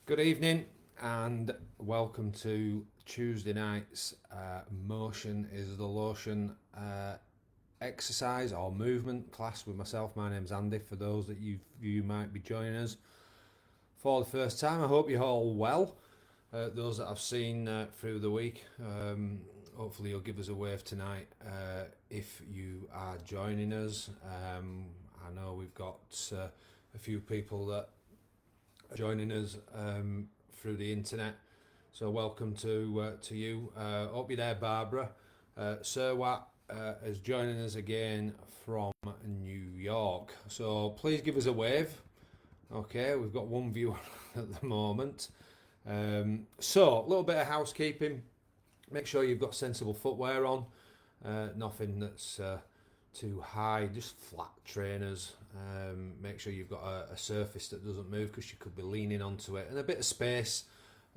Good evening and welcome to Tuesday night's Motion is the Lotion exercise or movement class with myself. My name's Andy. For those that you might be joining us for the first time, I hope you're all well. Those that I've seen through the week, hopefully you'll give us a wave tonight if you are joining us. I know we've got a few people that joining us through the internet, so welcome to you. Hope you're there, Barbara. Sir Watt is joining us again from New York, so please give us a wave. Okay, we've got one viewer at the moment. So a little bit of housekeeping. Make sure you've got sensible footwear on, nothing that's too high, just flat trainers. Make sure you've got a surface that doesn't move because you could be leaning onto it, and a bit of space.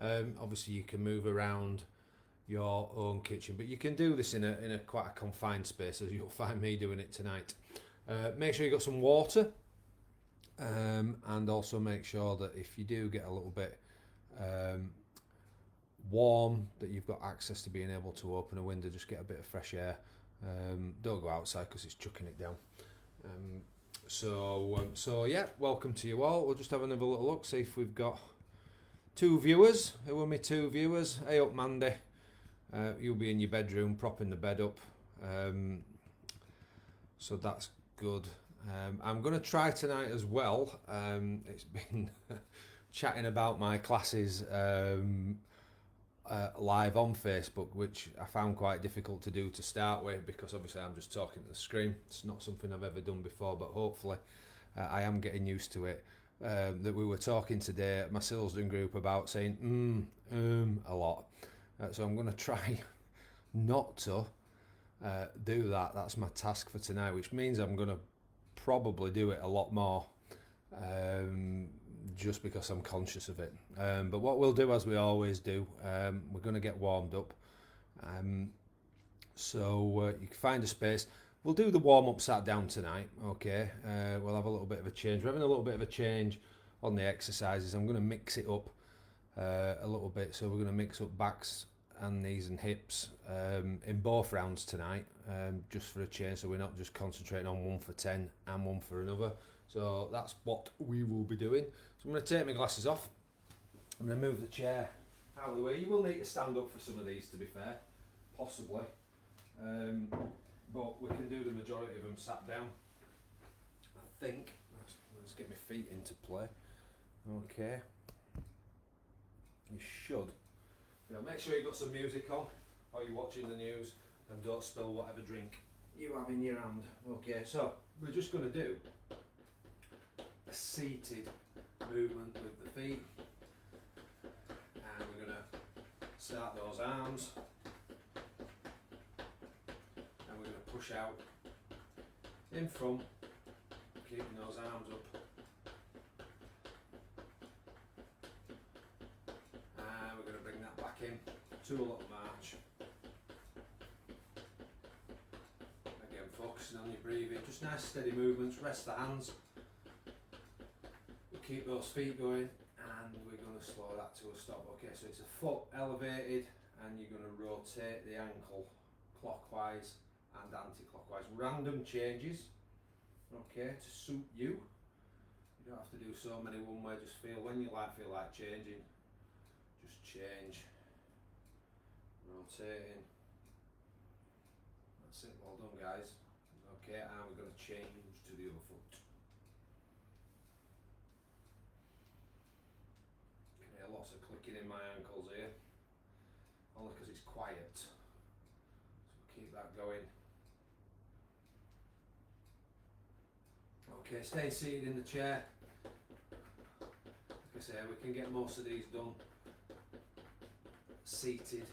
Obviously you can move around your own kitchen, but you can do this in a quite a confined space, as you'll find me doing it tonight. Make sure you've got some water, and also make sure that if you do get a little bit warm, that you've got access to being able to open a window, just get a bit of fresh air. Don't go outside because it's chucking it down. So yeah, welcome to you all. We'll just have another little look, see if we've got two viewers. Who are my two viewers? Hey up, Mandy. You'll be in your bedroom propping the bed up, so that's good. I'm going to try tonight as well. It's been chatting about my classes live on Facebook, which I found quite difficult to do to start with, because obviously I'm just talking to the screen. It's not something I've ever done before, but hopefully I am getting used to it. That we were talking today at my Silsden group about saying a lot, so I'm going to try not to do that. That's my task for tonight, which means I'm going to probably do it a lot more, just because I'm conscious of it. But what we'll do, as we always do, we're going to get warmed up. So you can find a space. We'll do the warm-up sat down tonight, okay? We'll have a little bit of a change. We're having a little bit of a change on the exercises. I'm going to mix it up a little bit. So we're going to mix up backs and knees and hips in both rounds tonight, just for a change, so we're not just concentrating on one for 10 and one for another. So that's what we will be doing. So I'm going to take my glasses off. I'm going to move the chair out of the way. You will need to stand up for some of these, to be fair, possibly. But we can do the majority of them sat down, I think. Let's get my feet into play. Okay. You should. Make sure you've got some music on while you're watching the news, and don't spill whatever drink you have in your hand. Okay, so we're just going to do a seated movement with the feet, and we're going to start those arms, and we're going to push out in front, keeping those arms up, and we're going to bring that back in to a little march. Again, focusing on your breathing, just nice steady movements. Rest the hands, keep those feet going, and we're going to slow that to a stop. Okay, so it's a foot elevated, and you're going to rotate the ankle clockwise and anti-clockwise. Random changes, okay, to suit you. You don't have to do so many one way. Just feel when you feel like changing, just change. Rotating. That's it. Well done, guys. Okay, and we're going to change to the other foot. Lots of clicking in my ankles here, only because it's quiet, so keep that going. Okay, stay seated in the chair. Like I say, we can get most of these done seated,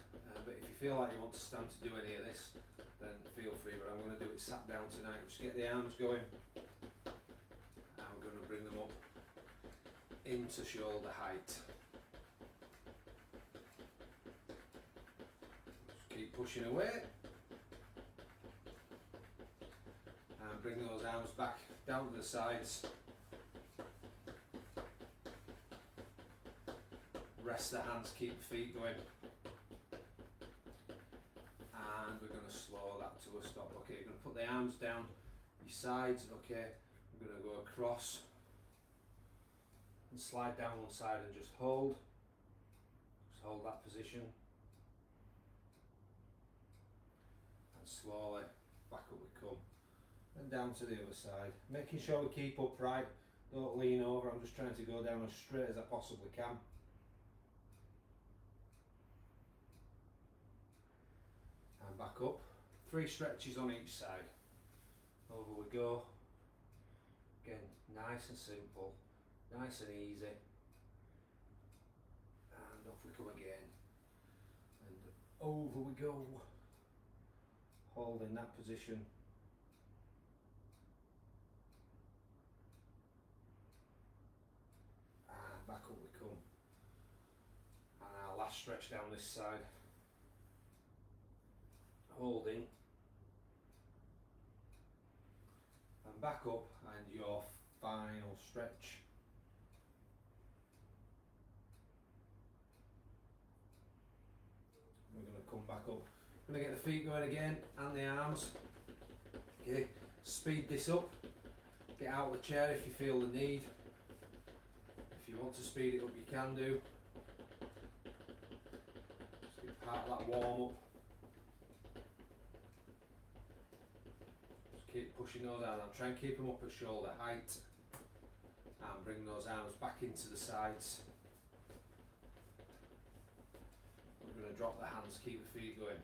but if you feel like you want to stand to do any of this, then feel free, but I'm going to do it sat down tonight. Just get the arms going, and we're going to bring them up into shoulder height. Keep pushing away, and bring those arms back down to the sides, rest the hands, keep the feet going. And we're going to slow that to a stop. Okay, you're going to put the arms down your sides. Okay, we're going to go across and slide down one side and just hold. Just hold that position. And slowly back up we come. And down to the other side. Making sure we keep upright. Don't lean over. I'm just trying to go down as straight as I possibly can. And back up. 3 stretches on each side. Over we go. Again, nice and simple. Nice and easy. And off we come again. And over we go. Holding that position. And back up we come. And our last stretch down this side. Holding. And back up, and your final stretch. We're going to come back up. Going to get the feet going again and the arms. Okay, speed this up. Get out of the chair if you feel the need. If you want to speed it up, you can do. Just get part of that warm up. Just keep pushing those arms. Try and keep them up at shoulder height. And bring those arms back into the sides. We're going to drop the hands, keep the feet going.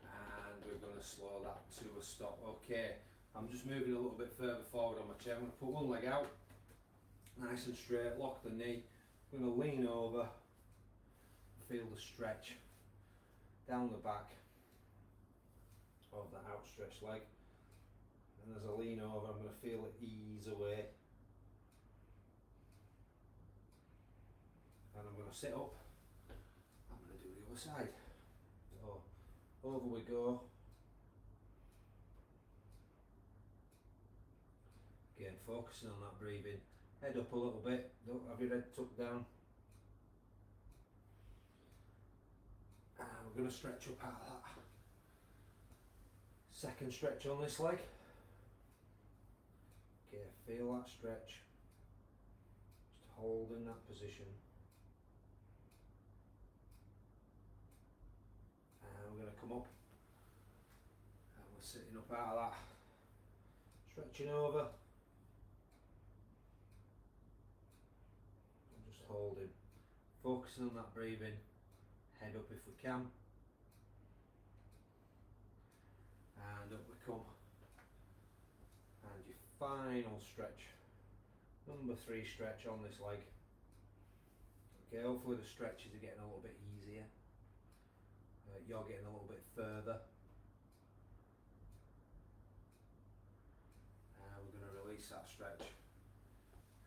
And we're going to slow that to a stop. Okay, I'm just moving a little bit further forward on my chair. I'm going to put one leg out, nice and straight, lock the knee. I'm going to lean over, feel the stretch down the back of the outstretched leg. And as I lean over, I'm going to feel it ease away. And I'm going to sit up. I'm going to do the other side. So over we go. Again, focusing on that breathing. Head up a little bit. Don't have your head tucked down. And we're going to stretch up out of that. Second stretch on this leg. Okay, feel that stretch. Just holding that position. And we're going to come up. And we're sitting up out of that. Stretching over. And just holding. Focusing on that breathing. Head up if we can. And up we come. And your final stretch, number 3 stretch on this leg. Okay, hopefully the stretches are getting a little bit easier. You're getting a little bit further. We're going to release that stretch,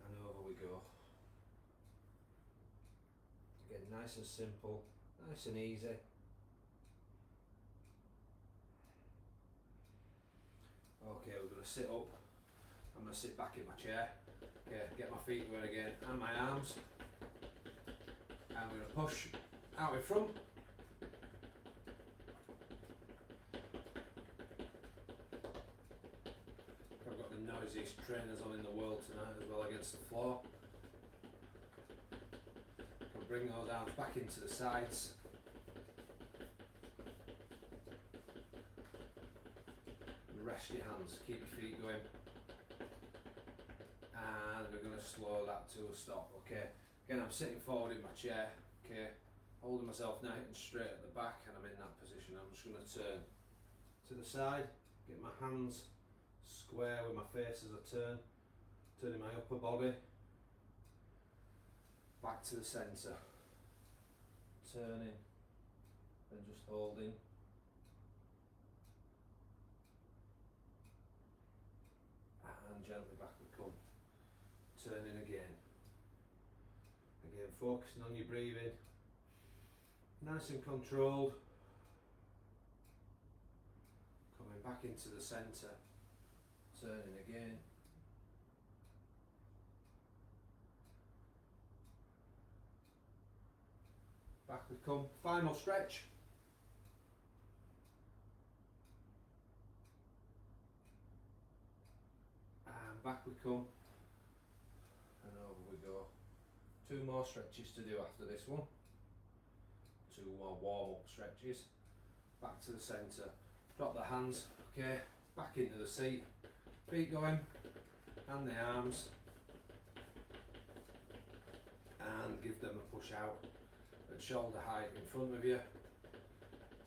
and over we go. Again, nice and simple, nice and easy. Okay, we're going to sit up. I'm going to sit back in my chair. Okay, get my feet going again and my arms. And we're going to push out in front. I've got the noisiest trainers on in the world tonight as well against the floor. I'll bring those arms back into the sides. Rest your hands, keep your feet going. And we're going to slow that to a stop. Okay, again, I'm sitting forward in my chair. Okay, holding myself nice and straight at the back, and I'm in that position. I'm just going to turn to the side, get my hands square with my face as I turn, turning my upper body back to the centre, turning and just holding. And gently back we come. Turning again. Again, focusing on your breathing. Nice and controlled. Coming back into the centre. Turning again. back we come, final stretch. And back we come, and over we go. 2 more stretches to do after this one. 2 more warm-up stretches. Back to the centre, drop the hands, okay, back into the seat, feet going, and the arms, and give them a push out at shoulder height in front of you,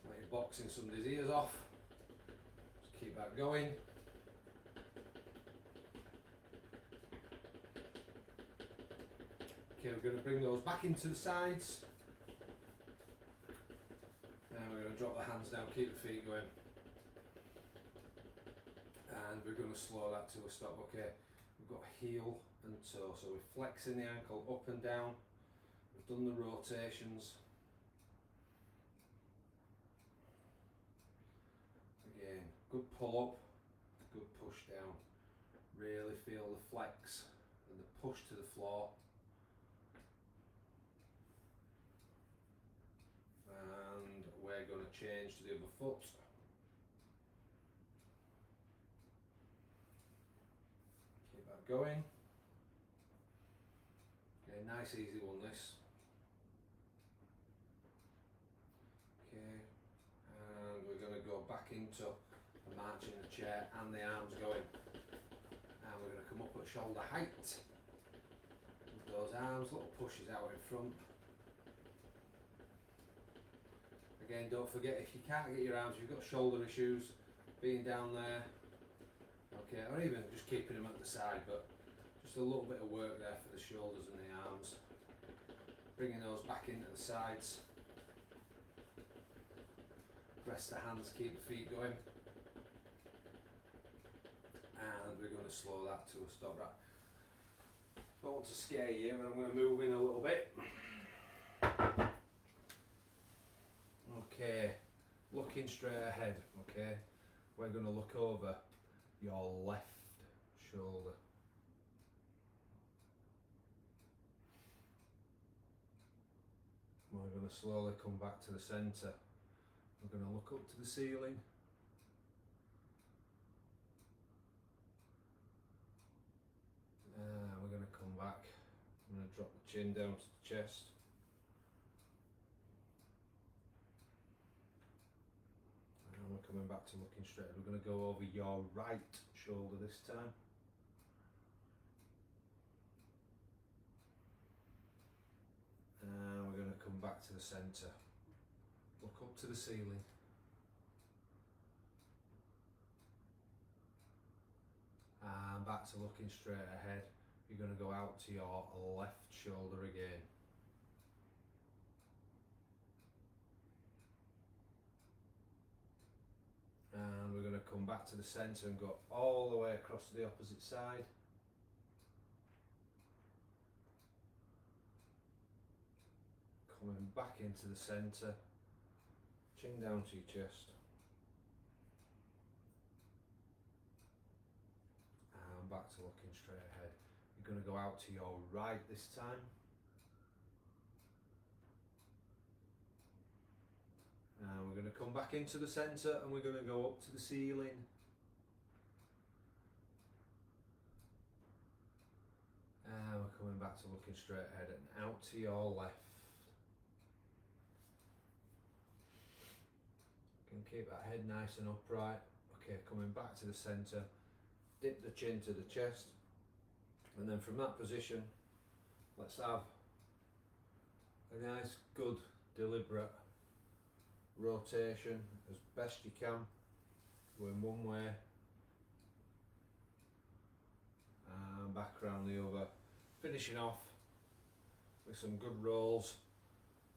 like you're boxing somebody's ears off. Just keep that going. Okay, we're going to bring those back into the sides. Now we're going to drop the hands down, keep the feet going. And we're going to slow that to a stop. Okay, we've got heel and toe, so we're flexing the ankle up and down. We've done the rotations. Again, good pull up, good push down. Really feel the flex and the push to the floor. And we're going to change to the other foot. Keep that going. Okay, nice easy one this. Okay, and we're going to go back into a march in the chair and the arms going. And we're going to come up at shoulder height. With those arms, little pushes out in front. Again, don't forget, if you can't get your arms, you've got shoulder issues, being down there, okay, or even just keeping them at the side, but just a little bit of work there for the shoulders and the arms. Bringing those back into the sides. Press the hands, keep the feet going. And we're going to slow that to a stop. Right. Don't want to scare you, but I'm going to move in a little bit. Okay, looking straight ahead, okay, we're going to look over your left shoulder. We're going to slowly come back to the centre. We're going to look up to the ceiling. We're going to come back. I'm going to drop the chin down to the chest. We're coming back to looking straight. We're going to go over your right shoulder this time. And we're going to come back to the centre. Look up to the ceiling. And back to looking straight ahead. You're going to go out to your left shoulder again. And we're going to come back to the centre and go all the way across to the opposite side. Coming back into the centre, chin down to your chest. And back to looking straight ahead. You're going to go out to your right this time. And we're going to come back into the centre and we're going to go up to the ceiling. And we're coming back to looking straight ahead and out to your left. You can keep that head nice and upright. Okay, coming back to the centre, dip the chin to the chest, and then from that position, let's have a nice, good, deliberate rotation as best you can, going one way and back around the other, finishing off with some good rolls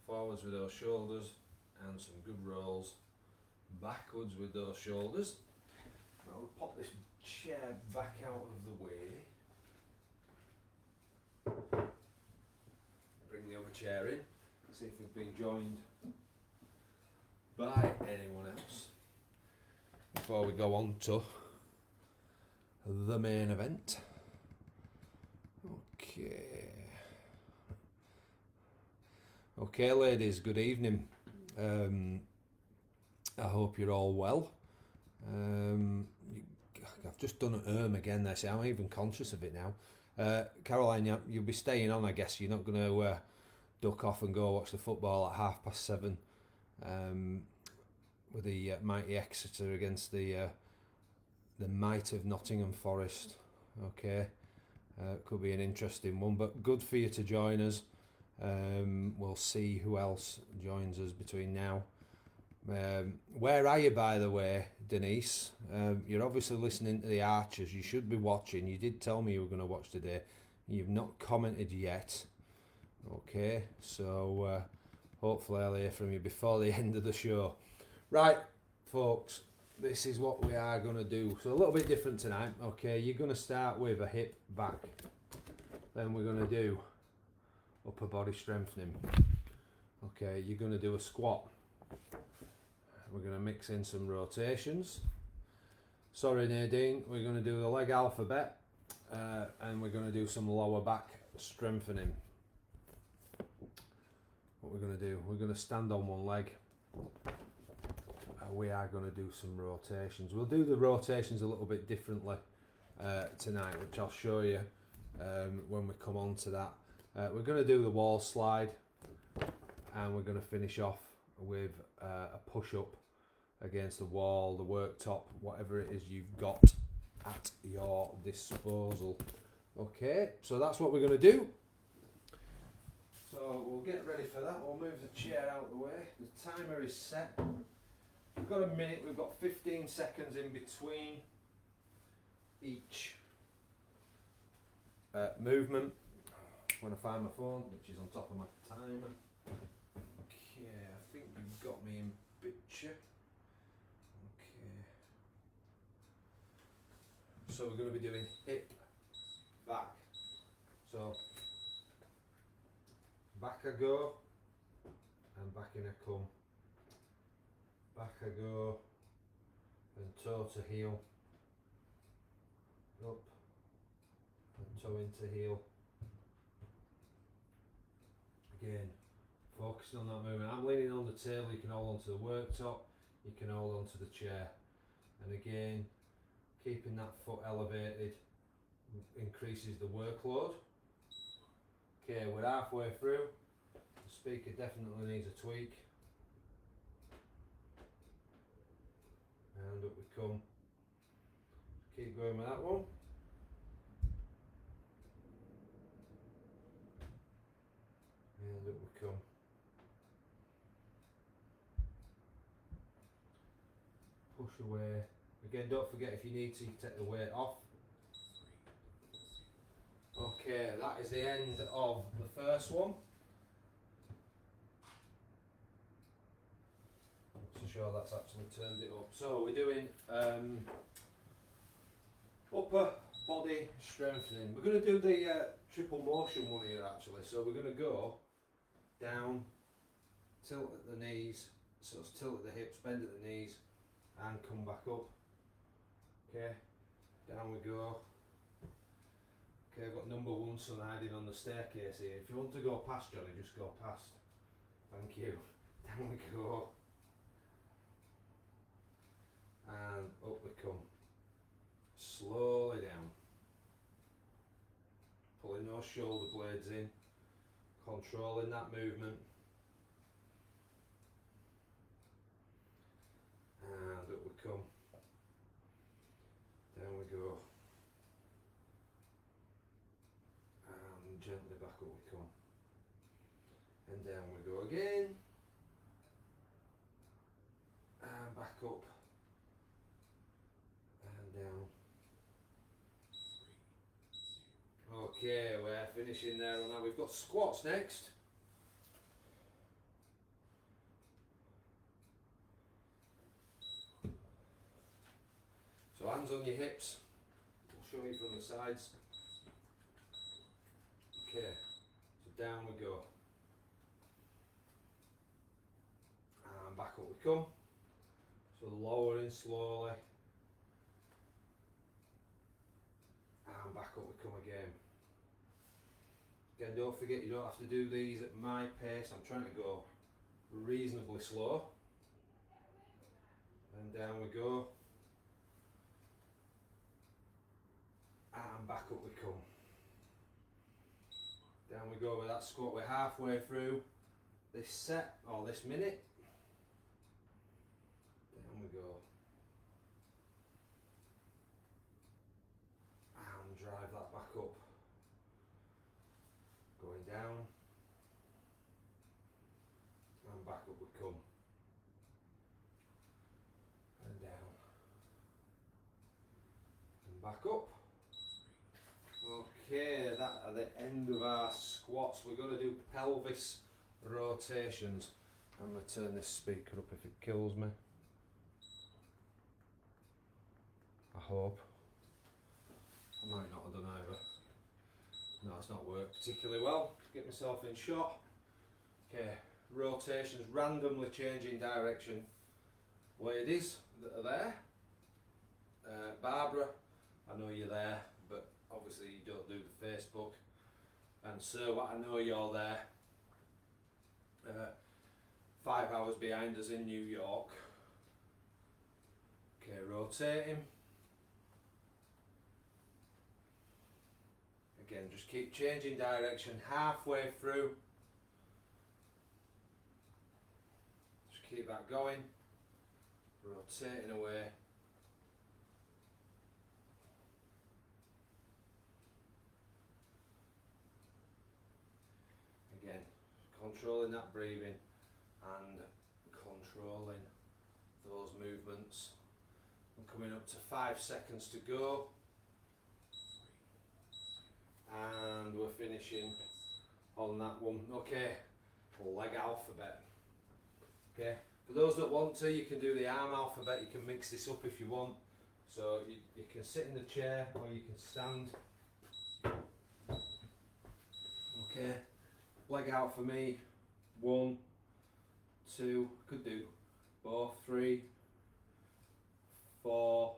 forwards with those shoulders and some good rolls backwards with those shoulders. I'll pop this chair back out of the way, bring the other chair in, see if we've been joined by anyone else before we go on to the main event. Okay, Okay, ladies, good evening. I hope you're all well. I've just done an again there, so I'm even conscious of it now. Caroline, you'll be staying on, I guess. You're not going to duck off and go watch the football at 7:30 with the mighty Exeter against the might of Nottingham Forest. Okay, could be an interesting one, but good for you to join us. We'll see who else joins us between now. Where are you, by the way, Denise? You're obviously listening to the Archers. You should be watching. You did tell me you were going to watch today. You've not commented yet. Okay, so hopefully I'll hear from you before the end of the show. Right, folks, this is what we are going to do. So a little bit different tonight. Okay, you're going to start with a hip back. Then we're going to do upper body strengthening. Okay, you're going to do a squat. We're going to mix in some rotations. Sorry, Nadine, we're going to do the leg alphabet and we're going to do some lower back strengthening. What we're going to do, we're going to stand on one leg. We are going to do some rotations. We'll do the rotations a little bit differently tonight, which I'll show you when we come on to that. We're going to do the wall slide and we're going to finish off with a push-up against the wall, the worktop, whatever it is you've got at your disposal. Okay, so that's what we're going to do. So we'll get ready for that. We'll move the chair out of the way. The timer is set. We've got a minute. We've got 15 seconds in between each movement. When I find my phone, which is on top of my timer. Okay, I think you've got me in picture. Okay. So we're going to be doing hip, back. So back I go, and back in I come. Back I go, and toe to heel. Up, and toe into heel. Again, focusing on that movement. I'm leaning on the table, you can hold onto the worktop, you can hold onto the chair. And again, keeping that foot elevated increases the workload. Okay, we're halfway through. The speaker definitely needs a tweak. And up we come. Keep going with that one. And up we come. Push away. Again, don't forget, if you need to, you can take the weight off. Okay, that is the end of the first one. To show that's actually turned it up. So we're doing upper body strengthening. We're going to do the triple motion one here actually. So we're going to go down, tilt at the knees, so it's tilt at the hips, bend at the knees, and come back up. Okay, down we go. Okay, I've got number one son hiding on the staircase here. If you want to go past Johnny, just go past. Thank you. Down we go. And up we come. Slowly down. Pulling those shoulder blades in. Controlling that movement. And up we come. Down we go. And gently back up we come. And down we go again. And back up. And down. Okay, we're finishing there. Now we've got squats next. So hands on your hips. I'll show you from the sides. Okay, so down we go. And back up we come. So lowering slowly. And back up we come again. Again, don't forget you don't have to do these at my pace. I'm trying to go reasonably slow. And down we go. And back up we come. Down we go with that squat. We're halfway through this set, or this minute. Down we go. And drive that back up. Going down. And back up we come. And down. And back up. Okay, that at the end of our squats. We're going to do pelvis rotations. I'm going to turn this speaker up if it kills me. I hope. I might not have done either. No, it's not worked particularly well. Get myself in shot. Okay, rotations, randomly changing direction. Ladies that are there. Barbara, I know you're there, but obviously you don't do the Facebook. And so I know you're there. 5 hours behind us in New York. Okay, rotating. Again, just keep changing direction halfway through. Just keep that going. Rotating away. Again, controlling that breathing and controlling those movements. I'm coming up to 5 seconds to go. And we're finishing on that one. Okay, leg alphabet. Okay, for those that want to, you can do the arm alphabet. You can mix this up if you want. So you can sit in the chair or you can stand. Okay, leg out for me. 1, 2, could do both. 3, 4,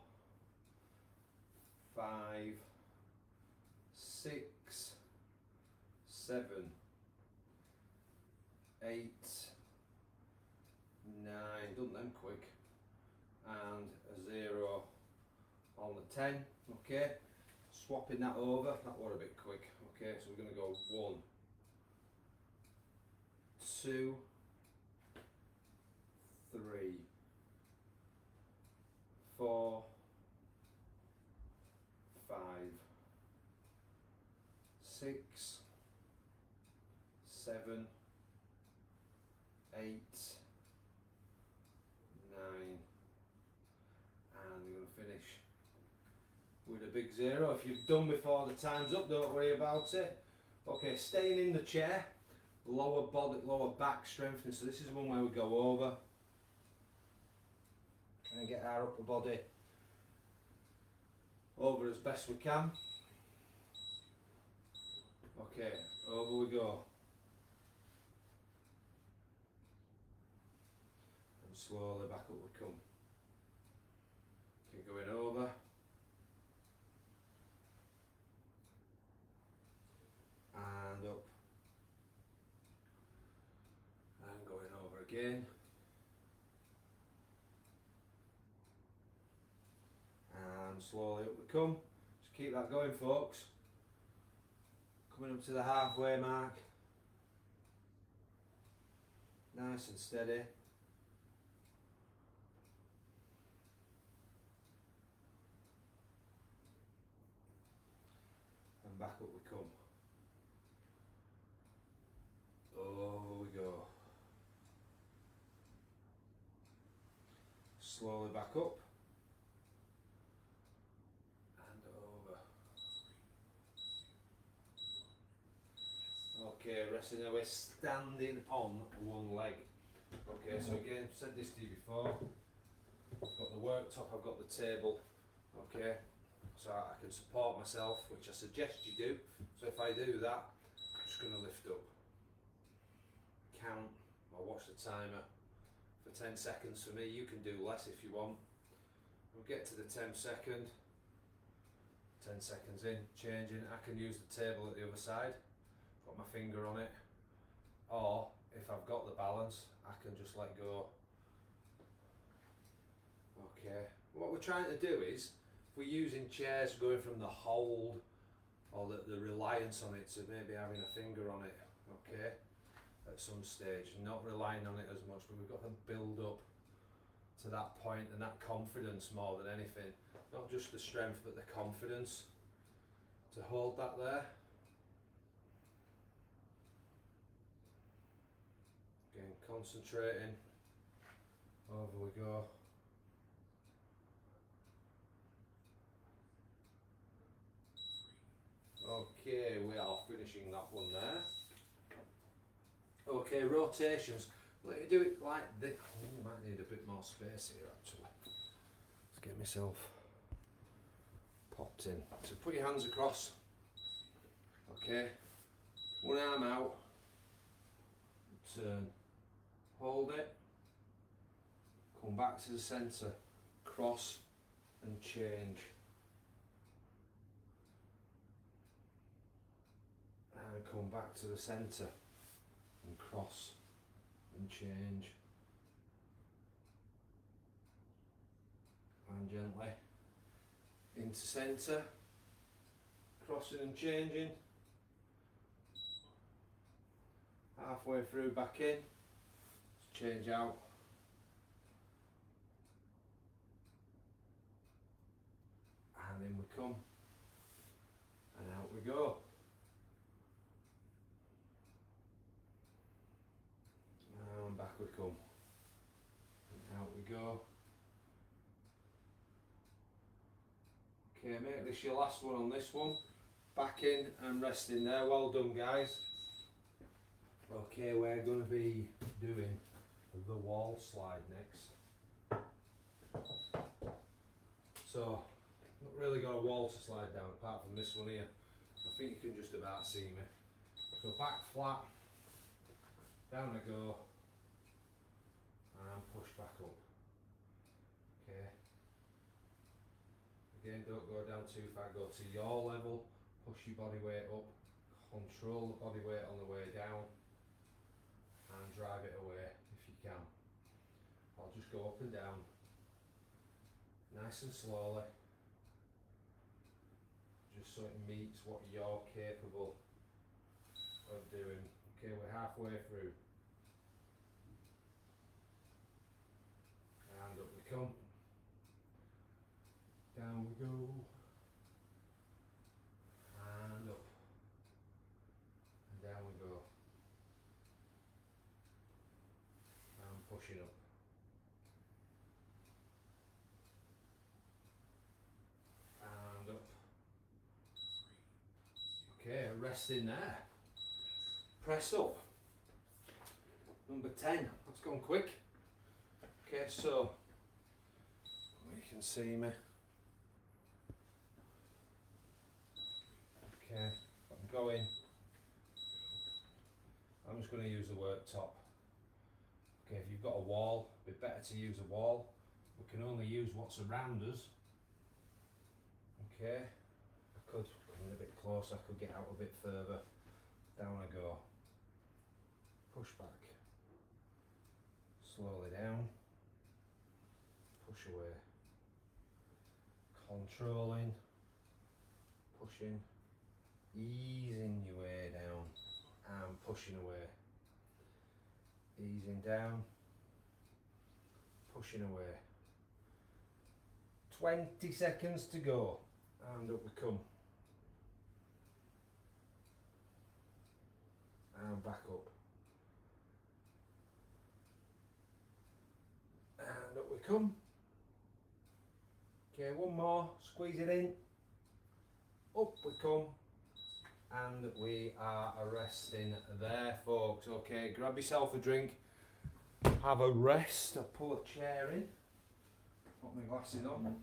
5, 6, 7, 8, 9, done them quick, and a 0 on the 10. Okay, swapping that over, that was a bit quick. Okay, so we're going to go 1, 2, 3, 4, 5, 6, 7, 8, 9, and we're going to finish with a big 0. If you've done before the time's up, don't worry about it. Okay, staying in the chair, lower body, lower back strengthening. So this is one where we go over, try and get our upper body over as best we can. Okay, over we go. And slowly back up we come. Keep going over. And up. And going over again. And slowly up we come. Just keep that going, folks. Coming up to the halfway mark. Nice and steady. And back up we come. Over we go. Slowly back up. Okay, resting away, standing on one leg. Okay, so again, said this to you before. I've got the worktop, I've got the table. Okay, so I can support myself, which I suggest you do. So if I do that, I'm just going to lift up. Count, or watch the timer for 10 seconds for me. You can do less if you want. We'll get to the 10 second. 10 seconds in, changing. I can use the table at the other side. put my finger on it, or if I've got the balance, I can just let go. Okay, what we're trying to do is, if we're using chairs, going from the hold or the reliance on it to maybe having a finger on it, okay, at some stage, not relying on it as much, but we've got to build up to that point and that confidence more than anything, not just the strength but the confidence to hold that there. Again, concentrating, over we go. Okay, we are finishing that one there. Okay, rotations. Let me do it like this. Oh, might need a bit more space here actually. Let's get myself popped in. So put your hands across. Okay, one arm out. Turn. Hold it. Come back to the centre. Cross and change. And come back to the centre and cross and change, and gently into centre, crossing and changing, halfway through back in, change out, and in we come, and out we go. And back we come, and out we go. Okay, make this your last one on this one. Back in and resting there. Well done, guys. Okay, we're going to be doing the wall slide next. So, not really got a wall to slide down apart from this one here. I think you can just about see me. So back flat, down I go, and push back up. Okay. Again, don't go down too far, go to your level, push your body weight up, control the body weight on the way down, and drive it away if you can. I'll just go up and down, nice and slowly, just so it meets what you're capable of doing. Okay, we're halfway through. And up we come. Down we go. And up. And down we go. And pushing up. And up. Okay, resting there. Press up. Number 10. That's gone quick. Okay, so you can see me. Okay, I'm going. I'm just going to use the worktop. Okay, if you've got a wall, it'd be better to use a wall. We can only use what's around us. Okay, I could come in a bit closer, I could get out a bit further. Down I go. Push back. Slowly down. Push away. Controlling. Pushing. Easing your way down. And pushing away. Easing down. Pushing away. 20 seconds to go. And up we come. And back up. And up we come. Okay, one more, squeeze it in. Up we come. And we are resting there, folks. Okay, grab yourself a drink. Have a rest. I'll pull a chair in. Put my glasses on.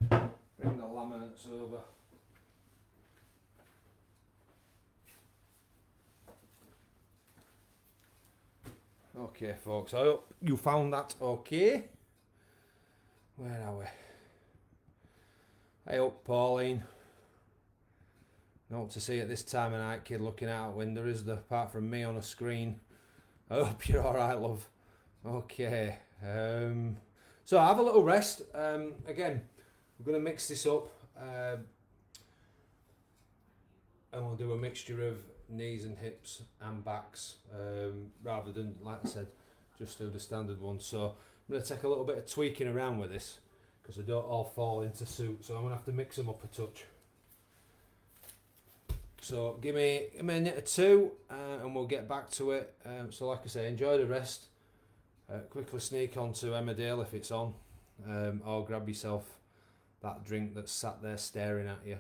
Bring the laminates over. Okay, folks, I hope you found that okay. Where are we? Hey up, Pauline. Not to see at this time of night, kid, looking out window, is there, apart from me on a screen? I hope you're alright, love. Okay. So have a little rest. Again, we're going to mix this up. And we'll do a mixture of knees and hips and backs, rather than, like I said, just do the standard one. So I'm going to take a little bit of tweaking around with this, because they don't all fall into suit. So I'm going to have to mix them up a touch. So give me a minute or two, and we'll get back to it. So like I say, enjoy the rest. Quickly sneak onto Emmerdale if it's on, or grab yourself that drink that's sat there staring at you,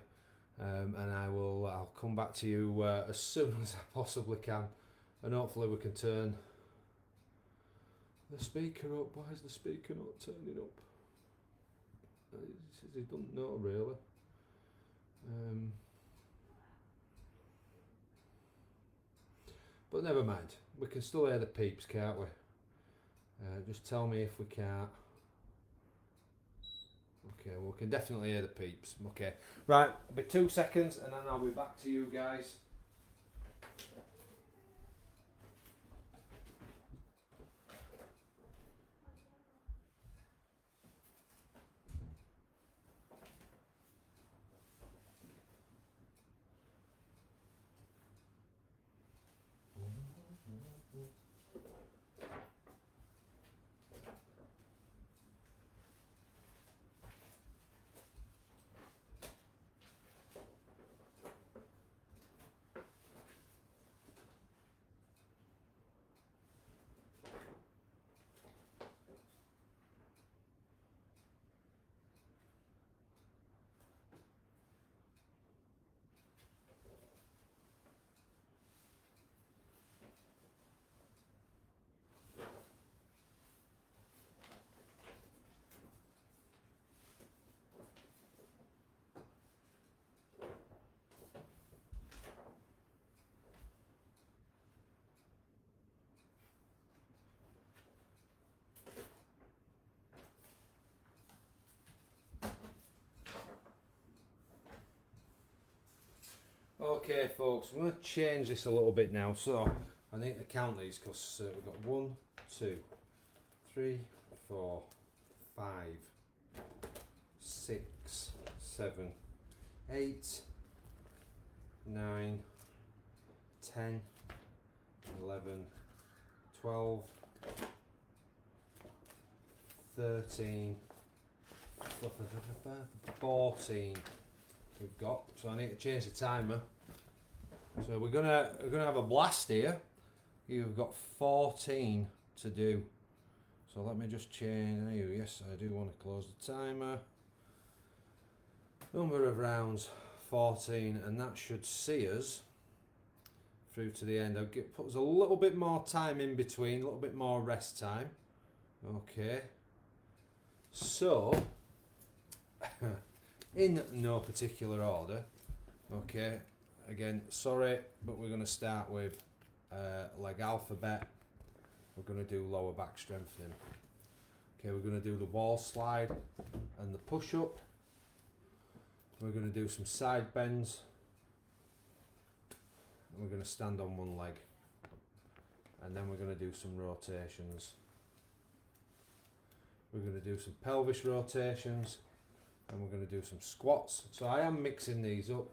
and I'll come back to you as soon as I possibly can, and hopefully we can turn the speaker up. Why is the speaker not turning up? He doesn't know really. But never mind, we can still hear the peeps, can't we? Just tell me if we can't. Okay, well, we can definitely hear the peeps. Okay, right, it'll be 2 seconds and then I'll be back to you guys. Okay, folks, I'm going to change this a little bit now. So I need to count these because we've got 1, 2, 3, 4, 5, 6, 7, 8, 9, 10, 11, 12, 13, 14 we've got. So I need to change the timer. So we're gonna have a blast here. You've got 14 to do. So let me just change. Yes, I do want to close the timer. Number of rounds 14, and that should see us through to the end. I'll put us a little bit more time in between, a little bit more rest time. Okay. So in no particular order. Okay. Again, sorry, but we're going to start with leg alphabet. We're going to do lower back strengthening. Okay, we're going to do the wall slide and the push up. We're going to do some side bends. And we're going to stand on one leg. And then we're going to do some rotations. We're going to do some pelvis rotations. And we're going to do some squats. So I am mixing these up.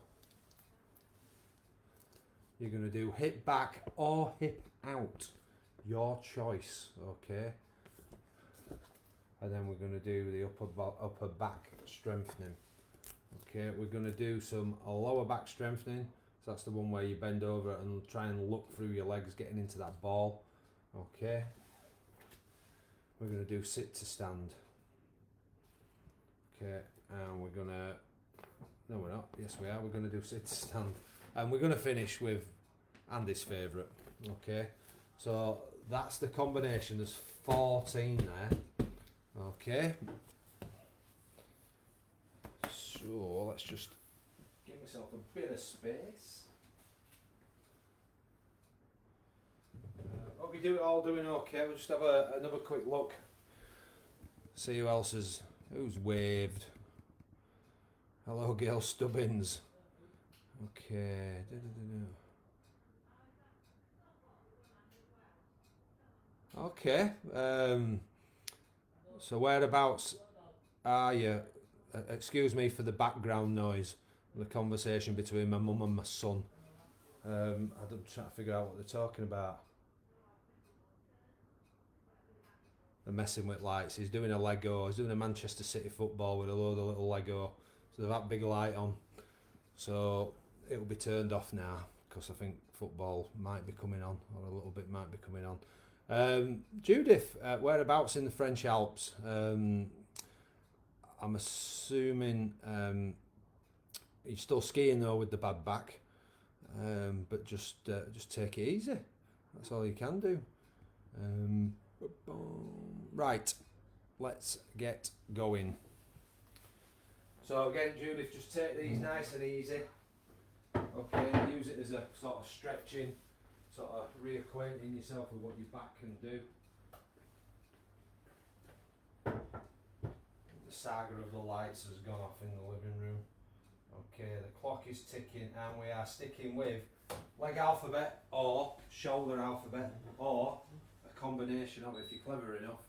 You're going to do hip back or hip out, your choice, okay? And then we're going to do the upper back strengthening. Okay, we're going to do some lower back strengthening. So that's the one where you bend over and try and look through your legs, getting into that ball. Okay. We're going to do sit to stand. Okay, and we're going to, no we're not, yes we are, we're going to do sit to stand. And we're going to finish with Andy's favourite. Okay, so that's the combination. There's 14 there. Okay, so let's just give myself a bit of space. Hope you all doing okay. We'll just have another quick look. See who else who's waved. Hello, Gail Stubbins. Okay. Okay. So whereabouts are you? Excuse me for the background noise. The conversation between my mum and my son. I'm trying to figure out what they're talking about. They're messing with lights. He's doing a Lego. He's doing a Manchester City football with a load of little Lego. So they've that big light on. So it'll be turned off now because I think football might be coming on, or a little bit might be coming on. Judith, whereabouts in the French Alps? I'm assuming you're still skiing though with the bad back, but just take it easy. That's all you can do. Right, let's get going. So again, Judith, just take these nice and easy. Okay, use it as a sort of stretching, sort of reacquainting yourself with what your back can do. The saga of the lights has gone off in the living room. Okay, the clock is ticking and we are sticking with leg alphabet or shoulder alphabet or a combination of, if you're clever enough,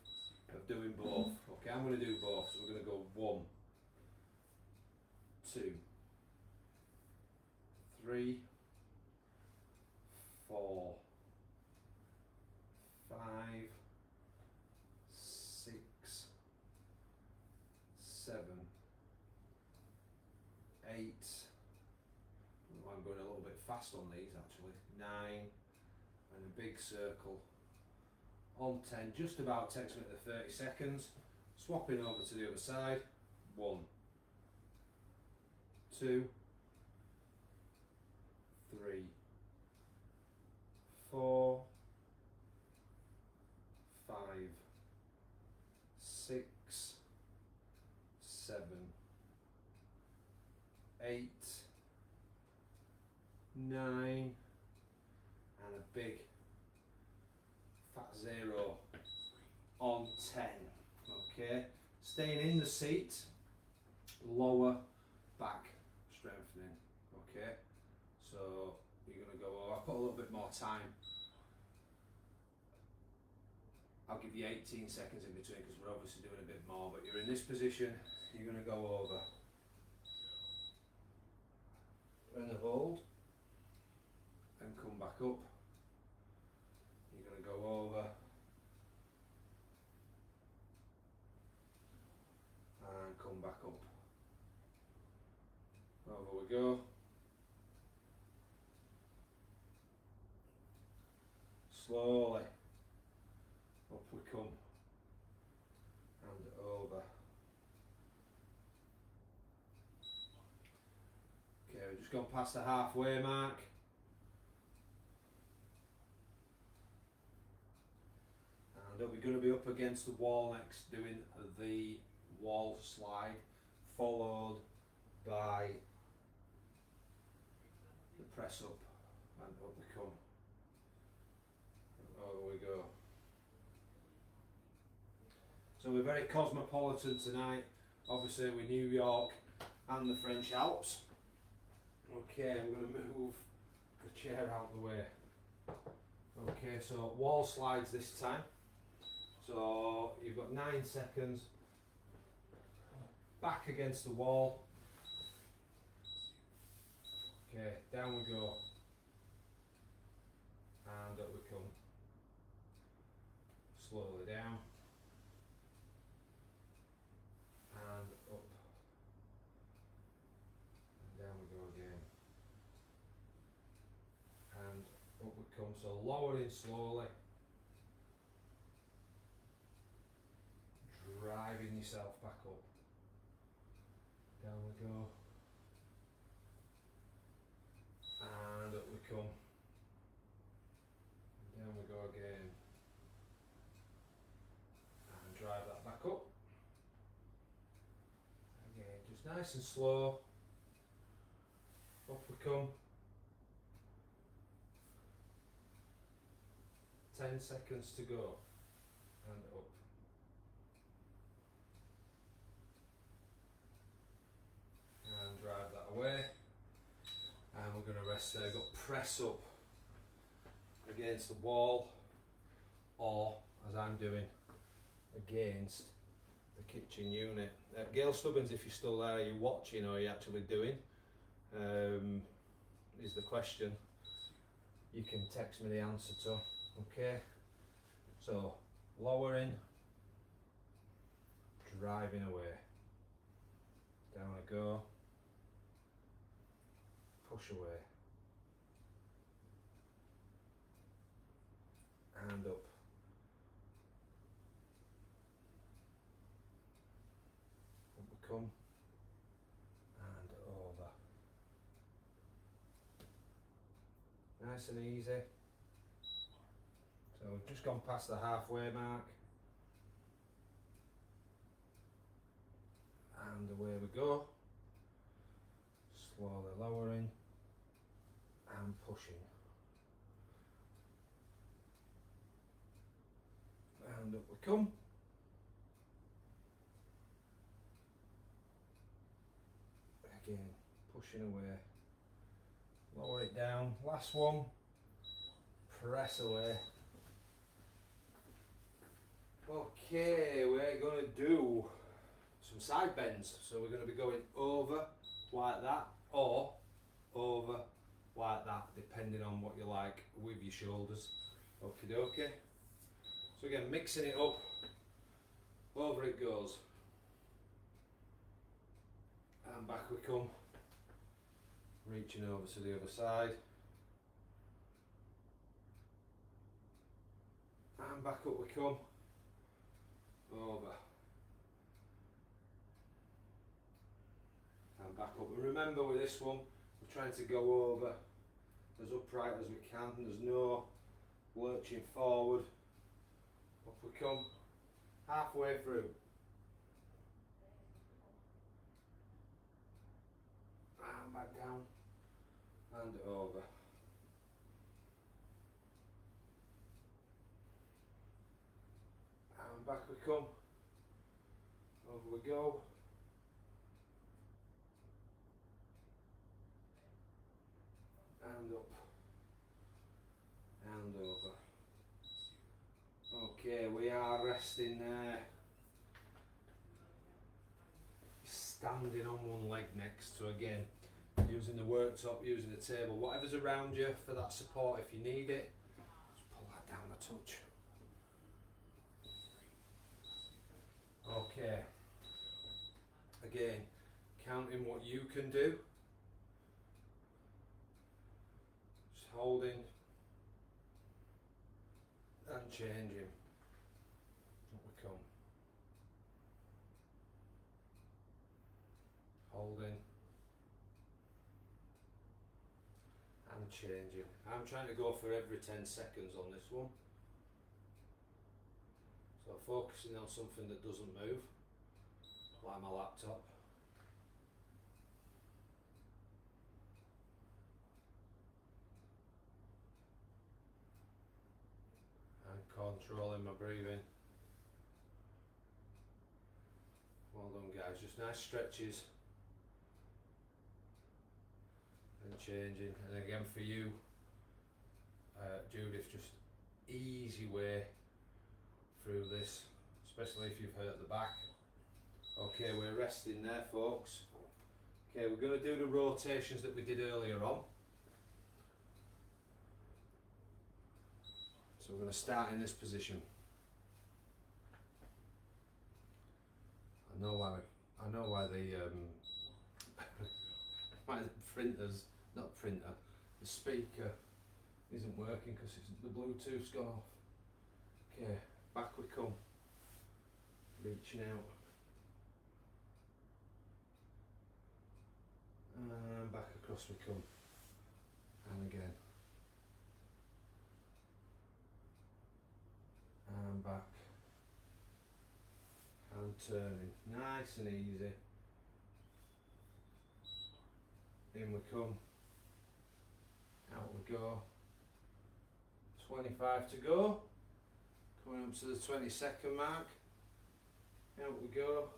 of doing both. Okay, I'm going to do both, so we're going to go 1, 2, 3, 4, 5, 6, 7, 8. I'm going a little bit fast on these actually. 9, and a big circle. On 10, just about takes me to 30 seconds. Swapping over to the other side. 1, 2, 3, 4, 5, 6, 7, 8, 9, and a big fat 0 on 10. Okay, staying in the seat, lower back strengthening. Okay, so you're going to go, I'll put a little bit more time. I'll give you 18 seconds in between because we're obviously doing a bit more, but you're in this position, you're going to go over and hold and come back up. You're going to go over and come back up. Over we go. Slowly up we come and over. Okay, we've just gone past the halfway mark. And we're going to be up against the wall next, doing the wall slide, followed by the press up and up we come. And over we go. So we're very cosmopolitan tonight. Obviously we're New York and the French Alps. Okay, I'm going to move the chair out of the way. Okay, so wall slides this time. So you've got 9 seconds. Back against the wall. Okay, down we go. And up we come. Slowly down. And up. And down we go again. And up we come. So lowering slowly. Driving yourself back up. Down we go. And up we come. And down we go again. And drive that back up. Again, just nice and slow. Up we come. 10 seconds to go. And up. And drive that away. press up against the wall, or as I'm doing, against the kitchen unit. Gail Stubbins, if you're still there, are you watching or are you actually doing? Is the question. You can text me the answer to. Okay, so lowering, driving away, down I go, push away, and up. Up we come, and over. Nice and easy. So we've just gone past the halfway mark. And away we go. Slowly lowering and pushing. And up we come. Again, pushing away. Lower it down. Last one. Press away. Okay, we're going to do some side bends. So we're going to be going over like that or over like that, depending on what you like with your shoulders. Okie dokie. So again, mixing it up, over it goes. And back we come. Reaching over to the other side. And back up we come. Over. And back up. And remember with this one, we're trying to go over as upright as we can. There's no lurching forward. Up we come. Halfway through. And back down. And over. And back we come. Over we go. And up. And over. Okay, we are resting there. Standing on one leg next. So again, using the worktop, using the table, whatever's around you for that support if you need it. Just pull that down a touch. Okay. Again, counting what you can do. Just holding and changing. Up we come. Holding and changing. I'm trying to go for every 10 seconds on this one. So focusing on something that doesn't move, like my laptop. And controlling my breathing. Well done guys, just nice stretches. And changing, and again for you, Judith, just easy way through this, especially if you've hurt the back. Okay, we're resting there folks. Okay, we're going to do the rotations that we did earlier on. So we're going to start in this position. I know why the why the printers, not printer, the speaker isn't working because the Bluetooth's gone off. Okay, back we come. Reaching out. And back across we come. And again. And back. And turning. Nice and easy. In we come. Out we go. 25 to go. Coming up to the 20-second mark. Out we go.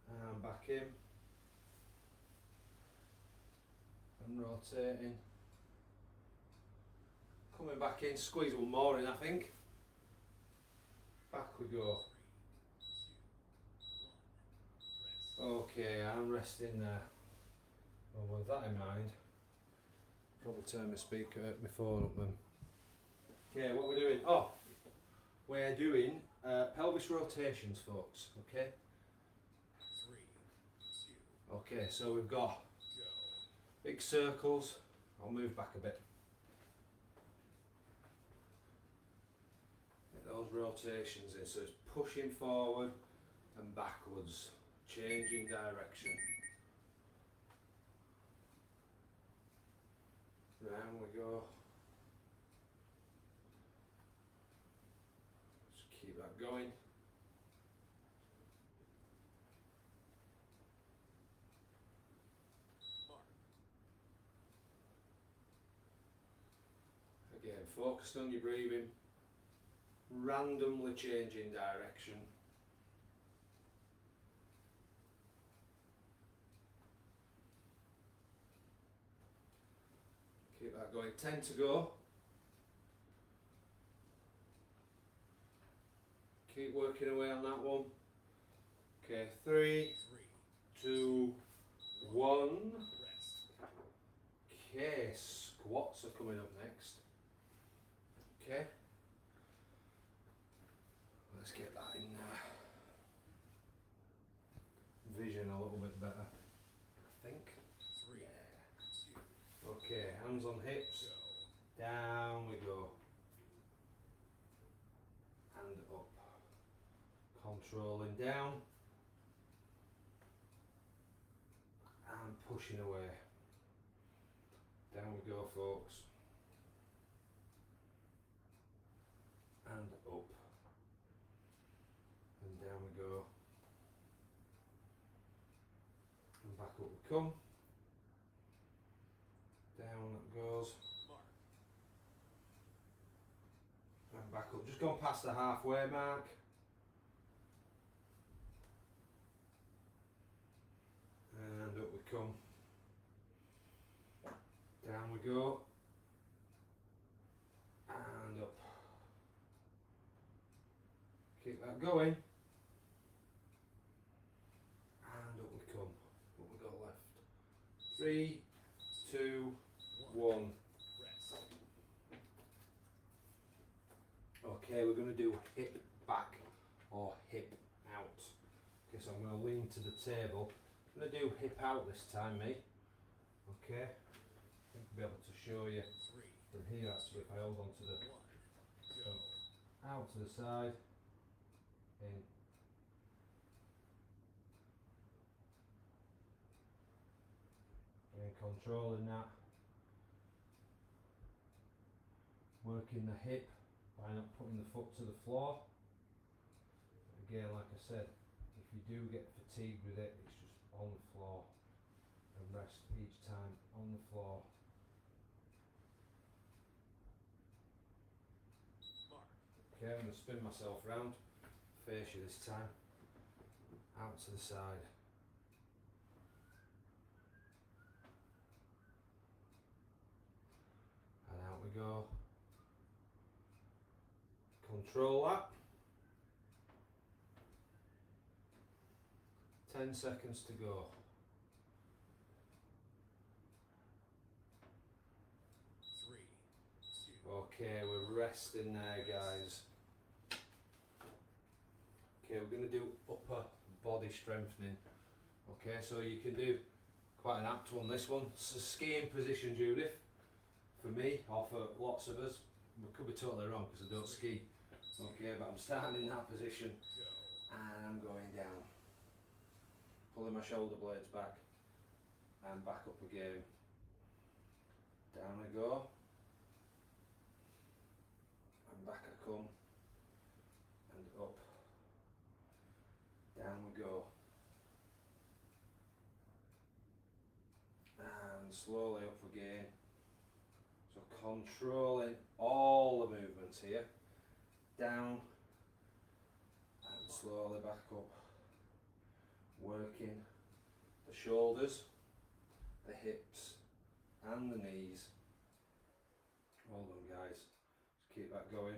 And back in. and rotating. Coming back in, squeeze one more in I think. Back we go. Okay, I'm resting there. Well, with that in mind, probably turn my phone up then. Okay, what we're doing? Oh, we're doing pelvis rotations, folks. Okay. Okay, so we've got big circles. I'll move back a bit. Get those rotations in, so it's pushing forward and backwards, changing direction. Round we go. Just keep that going. Again, focused on your breathing, randomly changing direction. Keep that going. 10 to go. Keep working away on that one. Okay, 3, 2, 1. Okay, squats are coming up next. Okay. Let's get that in vision a little bit better, I think. Yeah. Okay, hands on hips. Down we go. And up. Controlling down. And pushing away. Down we go, folks. And up. And down we go. And back up we come. Down it goes. And back up. Just gone past the halfway mark. And up we come. Down we go. And up. Keep that going. And up we come. What we got left? 3, 2, 1. Okay, we're going to do hip back or hip out. Okay, so I'm going to lean to the table. I'm going to do hip out this time, mate. Okay. I think I'll be able to show you from here actually if I hold on to the out to the side, in. And controlling that. Working the hip by not putting the foot to the floor. Again, like I said, if you do get fatigued with it, it's just on the floor and rest each time on the floor. Okay, I'm going to spin myself round, face you this time, out to the side. And out we go. Control that. 10 seconds to go. Okay, we're resting there, guys. Okay, we're going to do upper body strengthening. Okay, so you can do quite an apt one, this one. It's a skiing position, Judith, for me, or for lots of us. We could be totally wrong because I don't ski. Okay, but I'm starting in that position and I'm going down. Pulling my shoulder blades back and back up again. Down I go. And back I come. And up. Down we go. And slowly up again. So controlling all the movements here. Down and slowly back up. Working the shoulders, the hips and the knees. Hold on guys, just keep that going.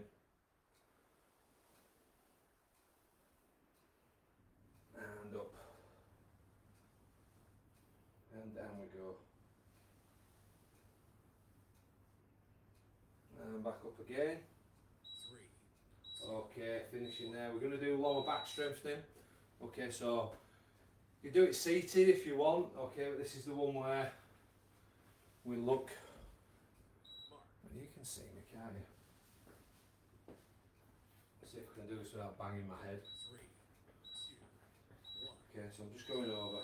And up. And down we go. And back up again. 3. Okay, finishing there. We're going to do lower back strengthening. Okay, so you do it seated if you want. Okay, but this is the one where we look. You can see me, can't you? Let's see if I can do this without banging my head. 3, 2, 1. Okay, so I'm just going over.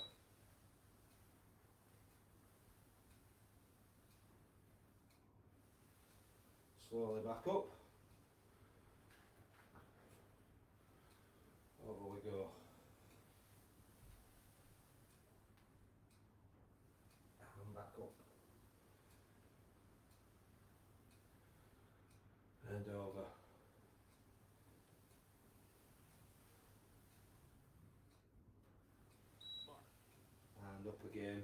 Slowly back up. Over we go. And back up. And over. And up again.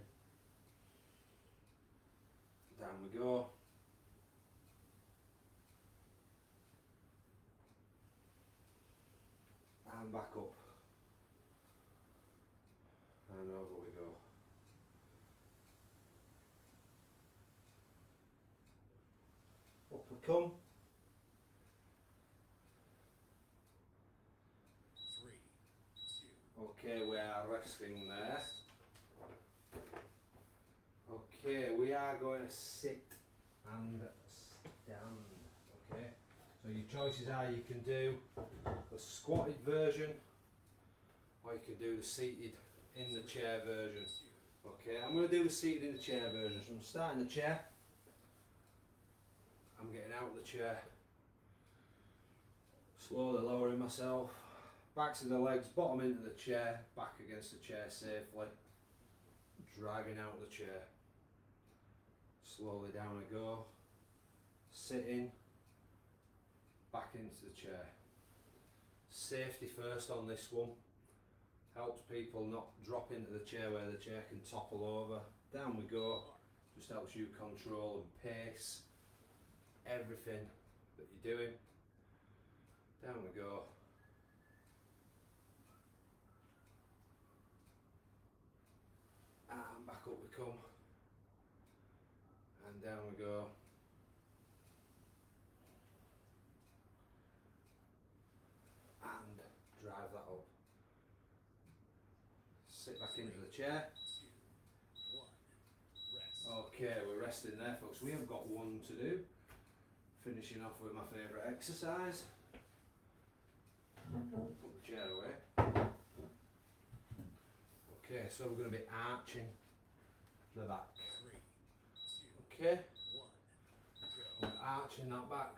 Down we go. And back up. And over we go. Up we come. 3, 2. Okay, we are resting there. Okay, we are going to sit and stand. Okay, so your choices are you can do the squatted version or you can do the seated in the chair version. Okay, I'm going to do the seated in the chair version. So I'm starting the chair. I'm getting out of the chair. Slowly lowering myself. Backs of the legs, bottom into the chair, back against the chair safely. Dragging out of the chair. Slowly down I go. Sitting. Back into the chair. Safety first on this one. Helps people not drop into the chair where the chair can topple over. Down we go. Just helps you control and pace everything that you're doing. Down we go. And back up we come. And down we go. And drive that up. Sit back into the chair. 2, 1, rest. Okay, we're resting there folks. We have got one to do. Finishing off with my favourite exercise. Put the chair away. Okay, so we're going to be arching the back. 3, 2, okay. 1, we're arching that back.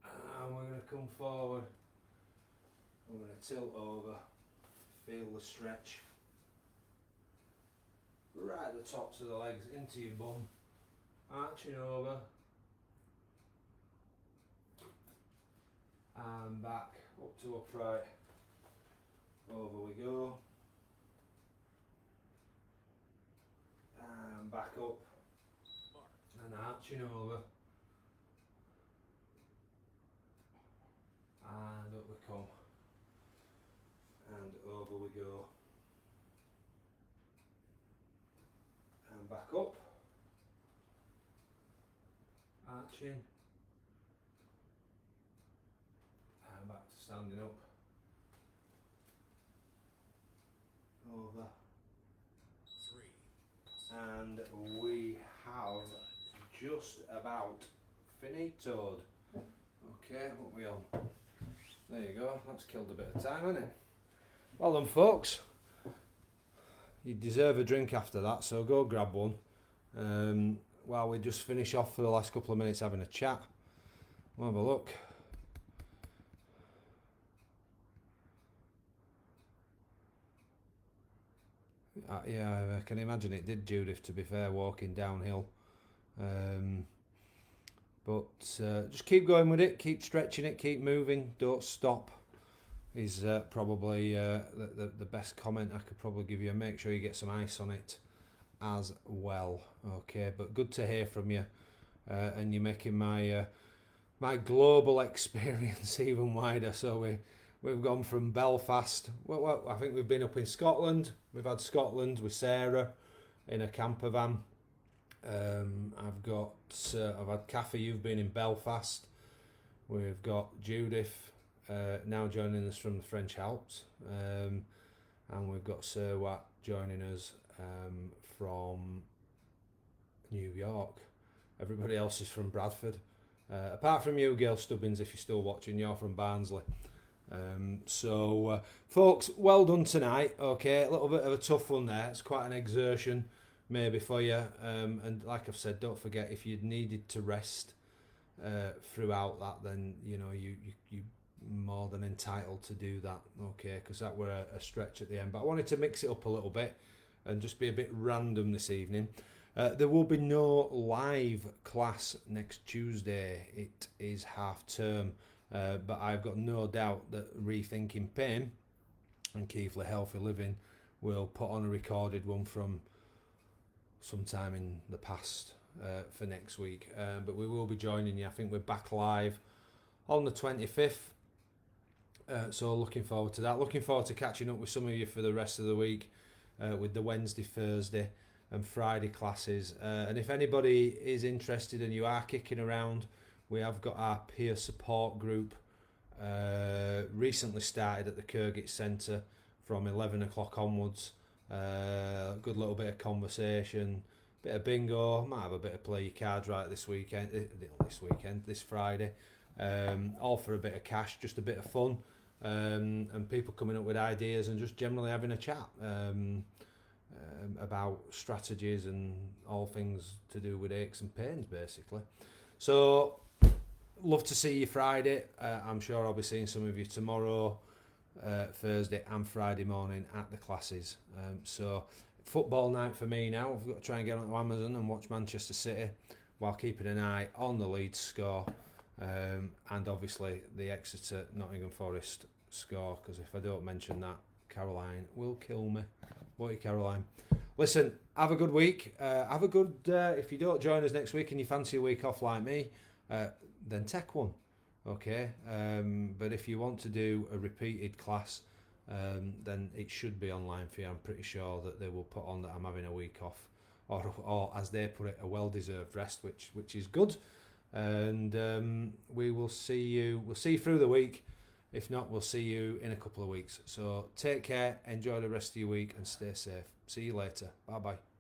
And we're going to come forward. We're going to tilt over. Feel the stretch. Right at the tops of the legs into your bum. Arching over. And back up to upright. Over we go. And back up. And arching over. And up we come. And over we go. And back up. Arching. And back to standing up. Over. 3. And we have just about finitoed. Okay, what are we on? There you go, that's killed a bit of time, hasn't it? Well done folks. You deserve a drink after that, so go grab one. While we just finish off for the last couple of minutes having a chat. We'll have a look. Yeah, I can imagine it did, Judith, to be fair, walking downhill. But just keep going with it, keep stretching it, keep moving, don't stop is probably the best comment I could probably give you. Make sure you get some ice on it as well. Okay, but good to hear from you, and you're making my global experience even wider. So we've gone from Belfast. Well, I think we've been up in Scotland. We've had Scotland with Sarah in a camper van. I've had Kathy. You've been in Belfast. We've got Judith now joining us from the French Alps, and we've got Sir Wat joining us from New York. Everybody else is from Bradford. Apart from you, Gail Stubbins, if you're still watching, you're from Barnsley. Folks, well done tonight. Okay, a little bit of a tough one there. It's quite an exertion, maybe for you. And like I've said, don't forget, if you needed to rest throughout that, then you more than entitled to do that. Okay, because that were a stretch at the end. But I wanted to mix it up a little bit and just be a bit random this evening. There will be no live class next Tuesday. It is half term, but I've got no doubt that Rethinking Pain and Keithley Healthy Living will put on a recorded one from sometime in the past for next week. But we will be joining you. I think we're back live on the 25th. So looking forward to that. Looking forward to catching up with some of you for the rest of the week with the Wednesday, Thursday and Friday classes. And if anybody is interested and you are kicking around, we have got our peer support group recently started at the Kirgit Centre from 11 o'clock onwards. Good little bit of conversation, bit of bingo, might have a bit of play your cards right this Friday. All for a bit of cash, just a bit of fun, and people coming up with ideas and just generally having a chat about strategies and all things to do with aches and pains, basically. So, love to see you Friday. I'm sure I'll be seeing some of you tomorrow, Thursday and Friday morning at the classes. So, football night for me now. I've got to try and get onto Amazon and watch Manchester City while keeping an eye on the Leeds score. And obviously the Exeter Nottingham Forest score, because if I don't mention that, Caroline will kill me. What you, Caroline? Listen, have a good week. Have a good. If you don't join us next week and you fancy a week off like me, then take one. Okay. But if you want to do a repeated class, then it should be online for you. I'm pretty sure that they will put on that I'm having a week off, or as they put it, a well-deserved rest, which is good. And we will see you. We'll see you through the week. If not, we'll see you in a couple of weeks. So take care, enjoy the rest of your week, and stay safe. See you later. Bye bye.